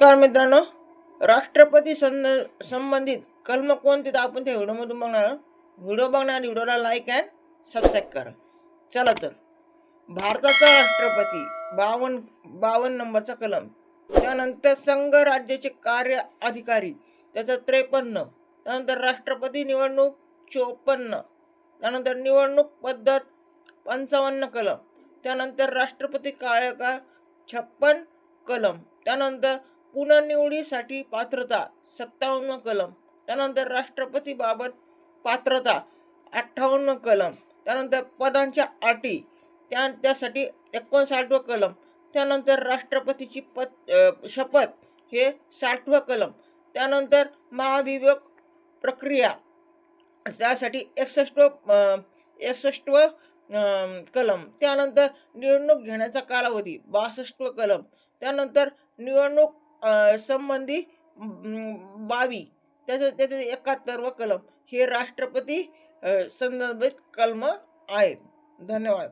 नमस्कार मित्रांनो, राष्ट्रपती संबंधित कलम कोणते तर आपण त्या व्हिडिओमधून बघणार आहोत. व्हिडिओ बघणार, व्हिडिओला लाईक अँड सबस्क्राईब करा. चला तर, भारताचा राष्ट्रपती 52 नंबरचा कलम. त्यानंतर संघ राज्याचे कार्य अधिकारी त्याचा 53. त्यानंतर राष्ट्रपती निवडणूक 54. त्यानंतर निवडणूक पद्धत 55 कलम. त्यानंतर राष्ट्रपती कार्यकाळ 56 कलम. त्यानंतर पुनर्निवडीसाठी पात्रता 57 कलम. त्यानंतर राष्ट्रपतीबाबत पात्रता 58 कलम. त्यानंतर पदांच्या अटी त्यासाठी 59 कलम. त्यानंतर राष्ट्रपतीची शपथ हे 60 कलम. त्यानंतर महाभियोग प्रक्रिया त्यासाठी 61 कलम. त्यानंतर निवडणूक घेण्याचा कालावधी 62 कलम. त्यानंतर निवडणूक संबंधी बाबी त्याचं 71 कलम. हे राष्ट्रपती संदर्भित कलम आहेत. धन्यवाद.